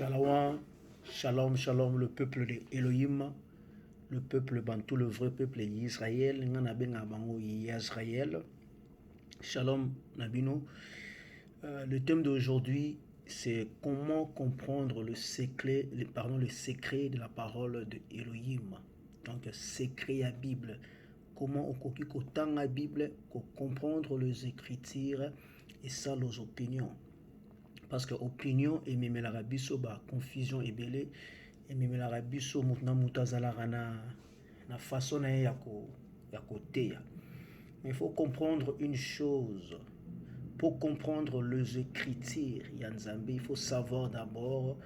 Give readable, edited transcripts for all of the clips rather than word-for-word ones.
Shalom, shalom, shalom, le peuple de Elohim, le peuple bantou, le vrai peuple d'Israël, Israël. Shalom, Nabino. Le thème d'aujourd'hui, c'est comment comprendre le secret de la parole de Elohim. Donc, secret à Bible. Comment on la Bible, comprendre les écritures et ça, les opinions. Parce que opinion et même la rabiso ba confusion et belé et même la rabiso mutna mutazalara na façon na ya côté. Mais il faut comprendre une chose. Pour comprendre les écritures, il faut savoir d'abord,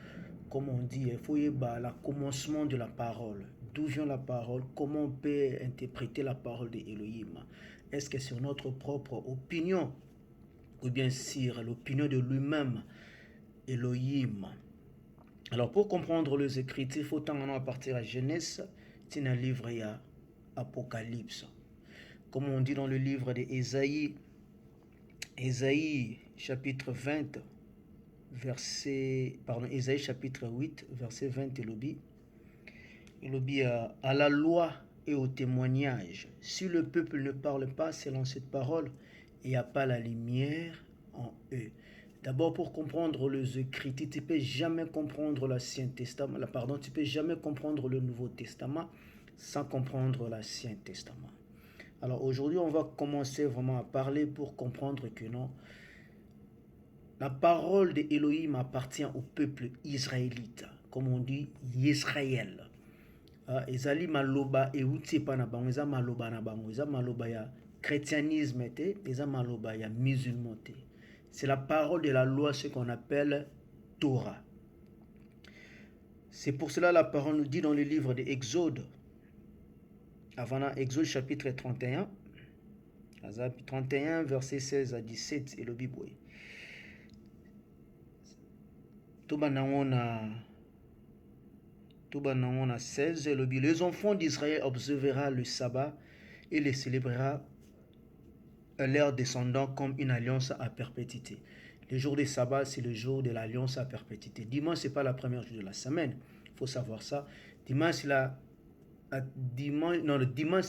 comme on dit, il faut y avoir le commencement de la parole. D'où vient la parole? Comment on peut interpréter la parole de Elohim? Est-ce que c'est notre propre opinion? Ou bien sur l'opinion de lui-même, Elohim. Alors pour comprendre les Écritures, il faut à partir de Genèse, c'est un livre il y a Apocalypse. Comme on dit dans le livre d'Ésaïe, Ésaïe chapitre 20, Ésaïe chapitre 8, verset 20, il dit à la loi et au témoignage. Si le peuple ne parle pas selon cette parole, il n'y a pas la lumière en eux. D'abord, pour comprendre les Écritures, tu ne peux jamais comprendre l'Ancien Testament. Tu ne peux jamais comprendre le Nouveau Testament sans comprendre l'Ancien Testament. Alors aujourd'hui, on va commencer vraiment à parler pour comprendre que non, la parole de Elohim appartient au peuple israélite, comme on dit, Israël. Ezali maloba euti pa na bango, eza maloba na bango, eza maloba ya chrétianisme te, eza maloba ya musulman te. C'est la parole de la loi, ce qu'on appelle Torah. C'est pour cela la parole nous dit dans le livre de Exode, avant Exode chapitre 31, 31 verset 16 à 17 et le Bible. Tout na 16 et le Bible. Les enfants d'Israël observera le sabbat et les célébrera leurs descendants comme une alliance à perpétuité. Le jour du sabbat, c'est le jour de l'alliance à perpétuité. Dimanche, ce n'est pas la première jour de la semaine. Il faut savoir ça. Dimanche, ce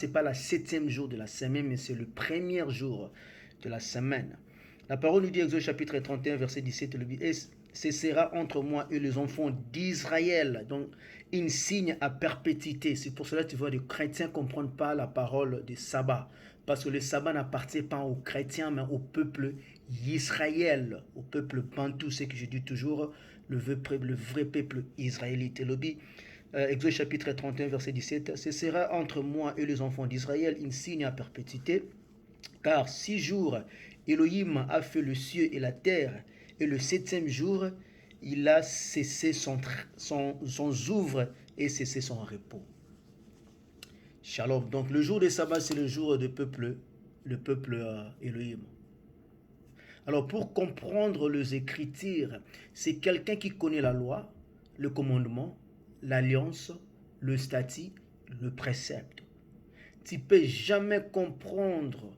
n'est pas la 7e jour de la semaine, mais c'est le premier jour de la semaine. La parole nous dit, Exode chapitre 31, verset 17, et ce sera entre moi et les enfants d'Israël. Donc, un signe à perpétuité. C'est pour cela que tu vois, les chrétiens ne comprennent pas la parole du sabbat. Parce que le sabbat n'appartient pas aux chrétiens, mais au peuple Israël, au peuple bantou, c'est que je dis toujours, le vrai peuple israélite. Exode chapitre 31, verset 17, ce sera entre moi et les enfants d'Israël un signe à perpétuité, car 6 jours, Elohim a fait le ciel et la terre, et le 7e jour, il a cessé son ouvre et cessé son repos. Shalom. Donc le jour de sabbat, c'est le jour du peuple, le peuple Elohim. Alors pour comprendre les Écritures, c'est quelqu'un qui connaît la loi, le commandement, l'alliance, le statut, le précepte. Tu ne peux jamais comprendre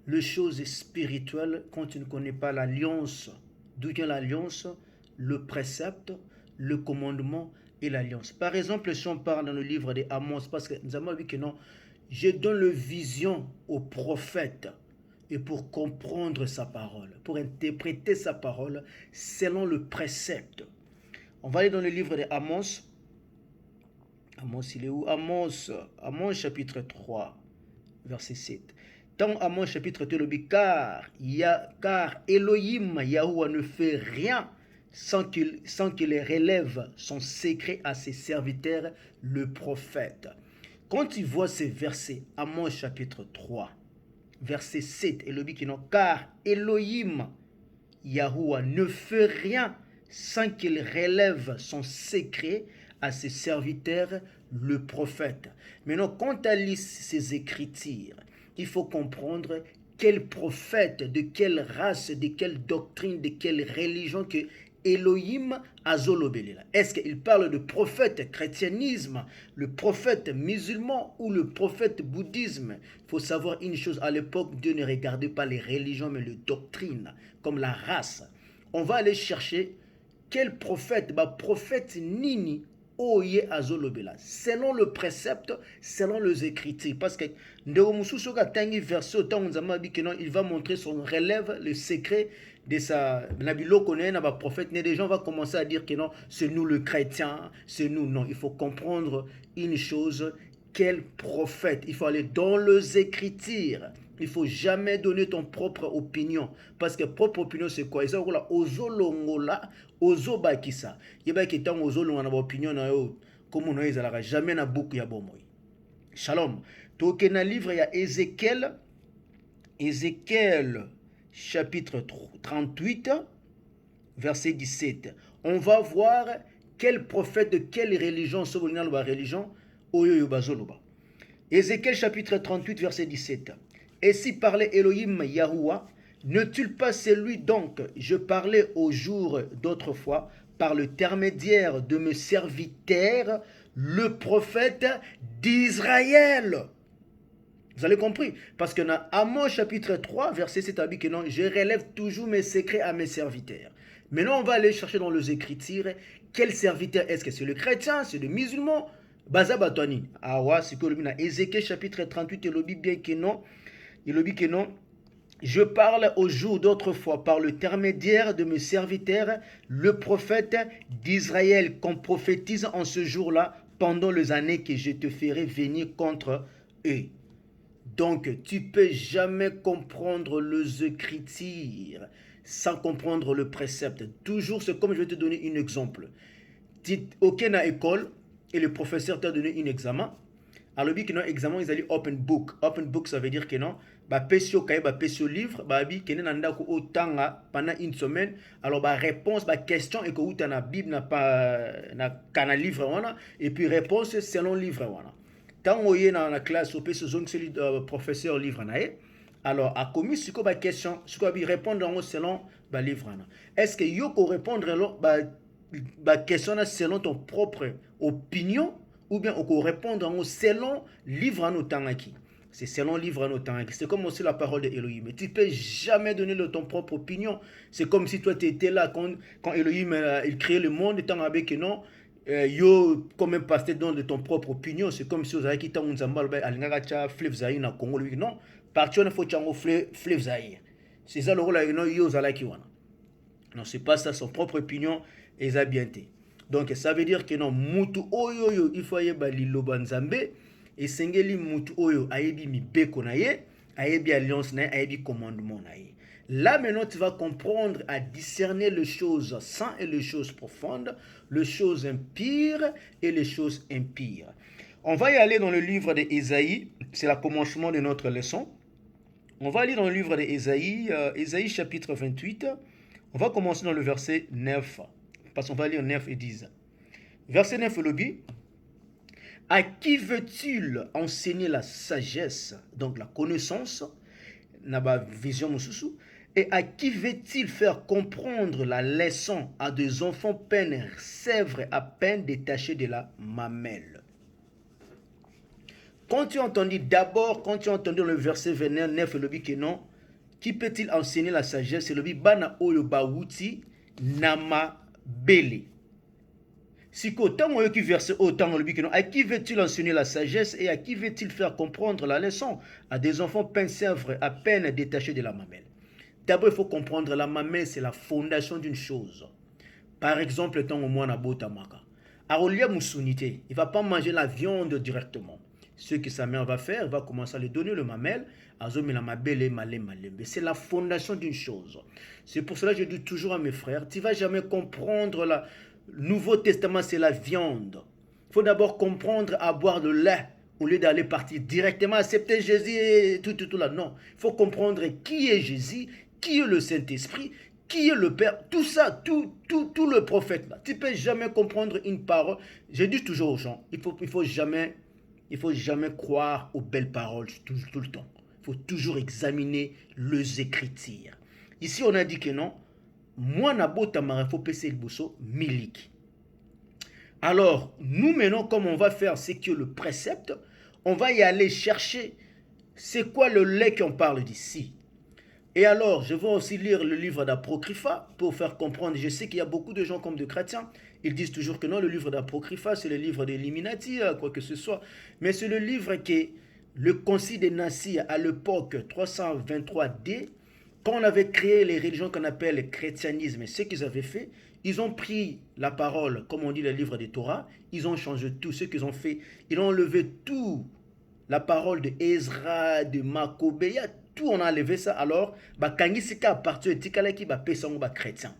les choses spirituelles quand tu ne connais pas l'alliance. D'où vient l'alliance, le précepte, le commandement et l'alliance. Par exemple, si on parle dans le livre des Amos, parce que nous avons vu que non, je donne le vision au prophète et pour comprendre sa parole, pour interpréter sa parole selon le précepte. On va aller dans le livre des Amos. Amos, il est où? Amos chapitre 3, verset 7. Dans Amos chapitre 2, car Elohim, Yahuwah, ne fait rien sans qu'il relève son secret à ses serviteurs, le prophète. Quand tu vois ces versets, Amos chapitre 3, verset 7, Elohim qui non, car Elohim, Yahuwah, ne fait rien sans qu'il relève son secret à ses serviteurs, le prophète. Maintenant, quand tu lis ces écritures, il faut comprendre quel prophète, de quelle race, de quelle doctrine, de quelle religion que Elohim a zolobelé. Est-ce qu'il parle de prophète chrétianisme, le prophète musulman ou le prophète bouddhisme? Il faut savoir une chose, à l'époque, Dieu ne regardait pas les religions mais les doctrines, comme la race. On va aller chercher quel prophète, prophète nini oye azolobela, selon le précepte, selon les écritures. Parce que il va montrer son relève, le secret de sa prophète. Les gens vont commencer à dire que non, c'est nous le chrétien, c'est nous. Non, il faut comprendre une chose. Quel prophète? Il faut aller dans les écritures. Il ne faut jamais donner ton propre opinion. Parce que propre opinion, c'est quoi? Il y a ozolongola, ozobakisa. Il y a qui tant ozolongola opinion na yo, comme on a jamais na boucle ya bomoy. Shalom. Donc, dans le livre, il y a Ézéchiel, chapitre 38, verset 17. On va voir quel prophète de quelle religion, Ézéchiel chapitre 38, verset 17. Et si parlait Elohim Yahuwah, n'est-il pas celui donc, je parlais au jour d'autrefois, par l'intermédiaire de mes serviteurs, le prophète d'Israël. Vous avez compris? Parce que dans Amos chapitre 3, verset 7, que non, je relève toujours mes secrets à mes serviteurs. Maintenant, on va aller chercher dans les Écritures, quel serviteur est-ce que c'est? Le chrétien, c'est le musulman? Bazabatoni. Ah ouais, c'est que le Ézéchiel chapitre 38, il dit bien que non. Il dit que non. Je parle au jour d'autrefois par l'intermédiaire de mes serviteurs, le prophète d'Israël, qu'on prophétise en ce jour-là pendant les années que je te ferai venir contre eux. Donc, tu ne peux jamais comprendre les Écritures sans comprendre le précepte. Toujours, c'est comme je vais te donner un exemple. Ok, na école, et le professeur t'a donné un examen. Alors, il y a un examen, ils allaient open book. Open book, ça veut dire que non, pesio cahier, pesio livre, bi kene nanda ko otanga pendant une semaine. Alors, réponse, question, et que ou na Bible n'a pas na kana livre wana, et puis réponse selon livre wana. Tant on est dans la classe, au pesio zone celui professeur livre nae. Alors, à commis, ce que question, ce que répondre selon livre wana. Est-ce que yo ko répondre question selon ton propre opinion, ou bien on peut répondre selon livre en otangaki. C'est selon livre en otangaki. C'est comme aussi la parole de Elohim. Mais tu ne peux jamais donner ton propre opinion. C'est comme si toi tu étais là quand Elohim il créait le monde, et tant avec non, yo comme même pasteur dans de ton propre opinion. C'est comme si vous avez quitté un zambal alingaka fleuve zaï na Congo. Non, partir il faut chango fleuve zaï. C'est ça le rôle là yo zalaki wana. Non, c'est pas ça, son propre opinion et ça bien été. Donc ça veut dire que non, mutu oyo il faut yeba liloba nzambe et sengeli mutu oyo ayebi mibeko na ye, ayebi alliance na ye, ayebi commandement na ye. Là maintenant tu vas comprendre à discerner les choses saintes et les choses profondes, les choses impures et les choses impires. On va y aller dans le livre d'Ésaïe, c'est le commencement de notre leçon. On va aller dans le livre d'Ésaïe, Ésaïe chapitre 28. On va commencer dans le verset 9. Parce qu'on va lire 9 et 10. Verset 9, le dit: à qui veut-il enseigner la sagesse, donc la connaissance, la vision mususu, et à qui veut-il faire comprendre la leçon à des enfants peine sèvres à peine détachés de la mamelle? Quand tu as entendu le verset 29, le dit que non, qui peut-il enseigner la sagesse? C'est le dit bana oyo bawuti nama bele. Si qu'autant qui verse autant le dit à qui veut-il enseigner la sagesse et à qui veut-il faire comprendre la leçon? À des enfants peine sèvres à peine détachés de la mamelle. D'abord, il faut comprendre la mamelle, c'est la fondation d'une chose. Par exemple, tant au moins na botamaka. Arolia musunité, il va pas manger la viande directement. Ce que sa mère va faire, elle va commencer à lui donner le mamelle. C'est la fondation d'une chose. C'est pour cela que je dis toujours à mes frères, tu ne vas jamais comprendre le Nouveau Testament, c'est la viande. Il faut d'abord comprendre à boire le lait au lieu d'aller partir directement accepter Jésus et tout là. Non, il faut comprendre qui est Jésus, qui est le Saint-Esprit, qui est le Père, tout ça, tout le prophète là. Tu ne peux jamais comprendre une parole. Je dis toujours aux gens, il faut jamais croire aux belles paroles tout le temps. Il faut toujours examiner les Écritures. Ici, on a dit que non. Moi, il faut passer le bosso milik. Alors, nous maintenant, comme on va faire, c'est que le précepte, on va y aller chercher. C'est quoi le lait qu'on parle d'ici? Et alors, je vais aussi lire le livre d'Apocrypha pour faire comprendre. Je sais qu'il y a beaucoup de gens comme de chrétiens. Ils disent toujours que non, le livre d'Apocrypha, c'est le livre d'Illuminati, quoi que ce soit. Mais c'est le livre que le Concile de Nicée à l'époque 323D, quand on avait créé les religions qu'on appelle le chrétianisme, ce qu'ils avaient fait, ils ont pris la parole, comme on dit le livre des Torah, ils ont changé tout. Ce qu'ils ont fait, ils ont enlevé tout la parole de Ezra, de Macobéa, tout on a enlevé ça. Alors, kangisika à partir de Tikaleki, chrétien.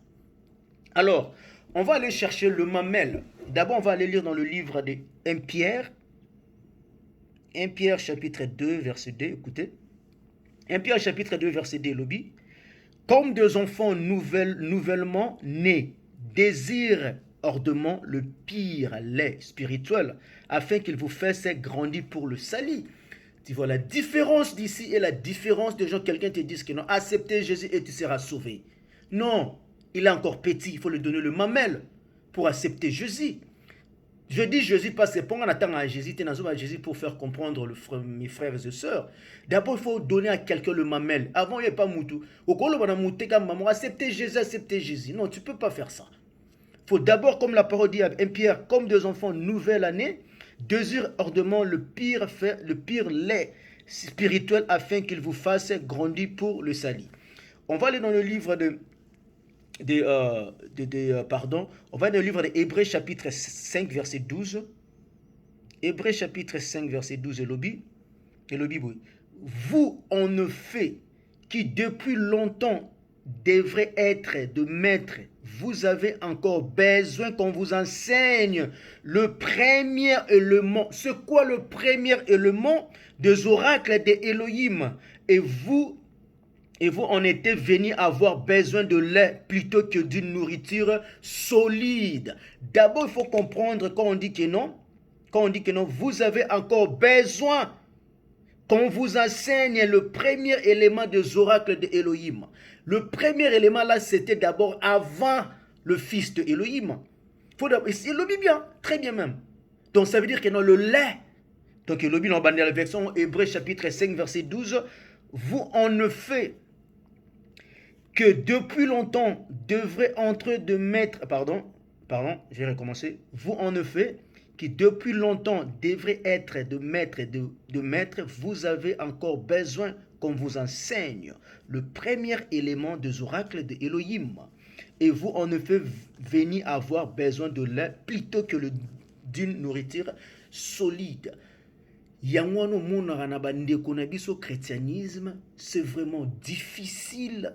Alors, on va aller chercher le mamel. D'abord, on va aller lire dans le livre de 1 Pierre. 1 Pierre chapitre 2, verset 2, écoutez. 1 Pierre chapitre 2, verset 2, lobby. Comme des enfants nouvellement nés, désirent ardemment le pire lait spirituel, afin qu'il vous fasse grandir pour le salut. Tu vois la différence d'ici et la différence de gens, quelqu'un te dit que non, acceptez Jésus et tu seras sauvé. Non, il est encore petit, il faut lui donner le mamel pour accepter Jésus. Je dis Jésus parce que pendant attend à Jésus, tu n'as Jésus pour faire comprendre mes frères et sœurs. D'abord, il faut donner à quelqu'un le mamel. Avant, il n'y a pas moutou. Au colo, on a mouté comme maman, acceptez Jésus. Non, tu ne peux pas faire ça. Il faut d'abord, comme la parole dit à 1 Pierre, comme des enfants nouvelle année, désire ardemment le pire lait spirituel afin qu'il vous fasse grandir pour le salut. On va aller dans le livre on va dans le livre d'Hébreux chapitre 5 verset 12. Hébreux chapitre 5 verset 12 et lobby. Vous en effet qui depuis longtemps devrait être de maître, vous avez encore besoin qu'on vous enseigne le premier élément. C'est quoi le premier élément des oracles d'Élohim? Et vous en êtes venus avoir besoin de lait plutôt que d'une nourriture solide. D'abord, il faut comprendre quand on dit que non, vous avez encore besoin qu'on vous enseigne le premier élément des oracles d'Élohim. Le premier élément là, c'était d'abord avant le fils d'Élohim. Il le dit bien, très bien même. Donc ça veut dire que non, le lait. Donc il le dit dans la version Hébreux chapitre 5 verset 12. Vous en effet que depuis longtemps devrait entrer de mettre, je vais recommencer. Vous en effet qui depuis longtemps devrait être de maître, vous avez encore besoin qu'on vous enseigne le premier élément des oracles de Elohim. Et vous en effet venez avoir besoin de lait plutôt que d'une nourriture solide. Yangwano monara bandeko na biso chrétianisme, c'est vraiment difficile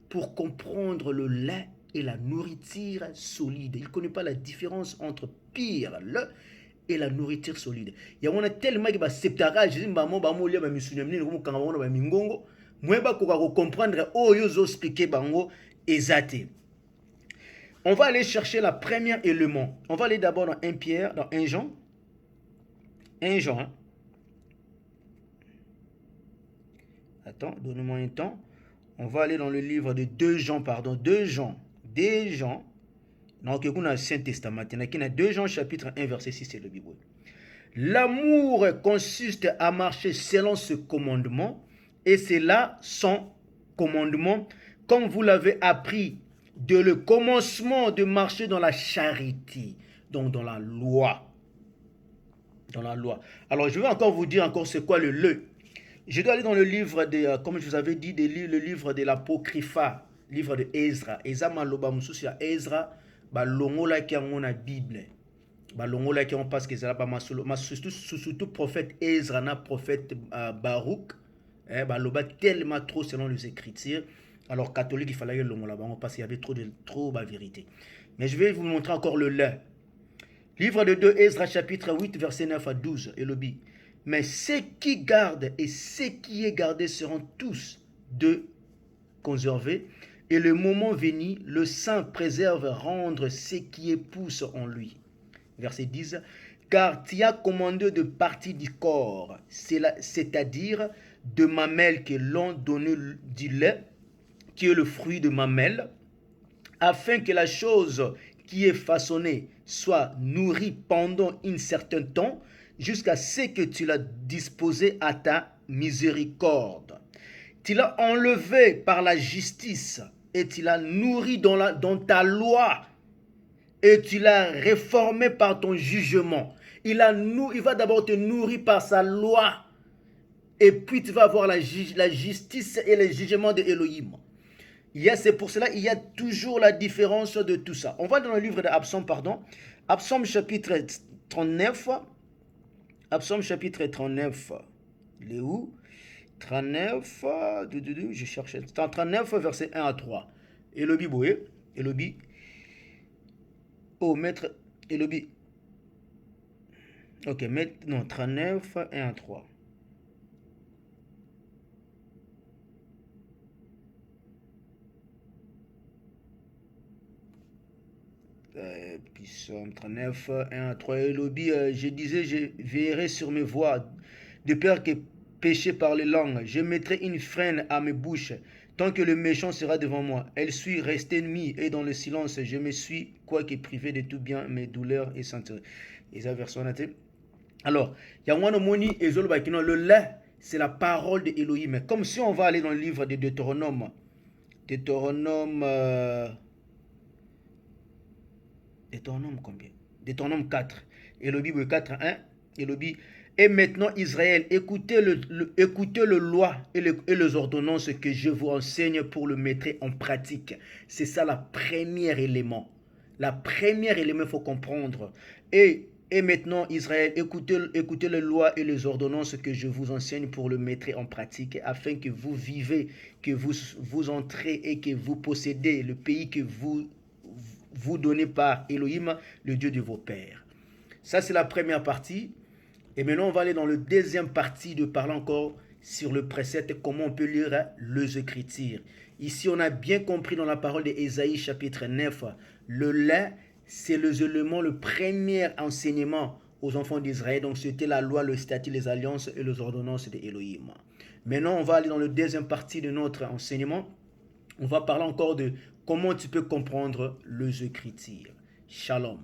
pour comprendre le lait et la nourriture solide. Il ne connaît pas la différence entre pire le et la nourriture solide. Il y a tellement de septara, je dis maman bamo lia ba misunyamni ko kanga wana ba mingongo, moi ba ko comprendre o yo zo expliquer bango ezate. On va aller chercher la première élément. On va aller d'abord dans 1 Pierre, dans 1 Jean. 1 Jean. Hein? Attends, donne-moi un temps. On va aller dans le livre de 2 Jean, pardon. 2 Jean. Donc, on a le Saint-Testament. Il y a 2 Jean, chapitre 1, verset 6, c'est le Bible. L'amour consiste à marcher selon ce commandement, et c'est là son commandement, comme vous l'avez appris de le commencement de marcher dans la charité, donc dans la loi. Dans la loi. Alors, je vais encore vous dire c'est quoi le le. Je dois aller dans le livre de, comme je vous avais dit, le livre de l'Apocrypha, livre de Ezra. Ezra maloba mususia Ezra, longola ki yango na Bible. Longola ki yango parce que Ezra surtout prophète Ezra na prophète Baruch, loba tellement trop selon les Écritures. Alors catholique il fallait longola parce qu'il y avait trop de vérité. Mais je vais vous montrer encore le lait. Livre de 2 Ezra chapitre 8 verset 9 à 12 et le bi. Mais ceux qui gardent et ceux qui est gardé seront tous de conservés. Et le moment venu, le Saint préserve rendre ce qui est pousse en lui. Verset 10. Car tu as commandé de partie du corps, c'est-à-dire de mamelles que l'on donne du lait, qui est le fruit de mamelles, afin que la chose qui est façonnée soit nourrie pendant un certain temps, jusqu'à ce que tu l'as disposé à ta miséricorde. Tu l'as enlevé par la justice et tu l'as nourri dans ta loi et tu l'as réformé par ton jugement. Il va d'abord te nourrir par sa loi et puis tu vas avoir la justice et le jugement de Elohim. C'est pour cela il y a toujours la différence de tout ça. On va dans le livre d'Absaume, Absaume chapitre 39. Absaume chapitre 39. Il est où? 39, je cherche. 39, verset 1 à 3. Elobi Boé, Elobi. Oh, maître, Elobi. Ok, non, 39, 1 à 3. Psaume 39, 1 à 3. Elobi, je disais, je veillerai sur mes voies, de peur que péché par les langues. Je mettrai une freine à mes bouches, tant que le méchant sera devant moi. Elle suis restée ennemie, et dans le silence, je me suis, quoique privé de tout bien, mes douleurs et sentir. Et ça, version naté. Alors, il y a un moni et le lait, c'est la parole de Elohim. Comme si on va aller dans le livre de Deutéronome. Deutéronome combien? Deutéronome 4. Elohim 4, 1. Elohim. Et maintenant, Israël, écoutez le loi et les ordonnances que je vous enseigne pour le mettre en pratique. C'est ça la premier élément. La première élément, il faut comprendre. Et maintenant, Israël, écoutez les lois et les ordonnances que je vous enseigne pour le mettre en pratique, afin que vous vivez, que vous entrez et que vous possédez le pays que vous donnez par Elohim, le Dieu de vos pères. Ça, c'est la première partie. Et maintenant, on va aller dans la deuxième partie de parler encore sur le précepte, comment on peut lire les Écritures. Ici, on a bien compris dans la parole d'Ésaïe chapitre 9, le lait, c'est l'élément, le premier enseignement aux enfants d'Israël. Donc, c'était la loi, le statut, les alliances et les ordonnances d'Élohim. Maintenant, on va aller dans la deuxième partie de notre enseignement. On va parler encore de comment tu peux comprendre les Écritures. Shalom.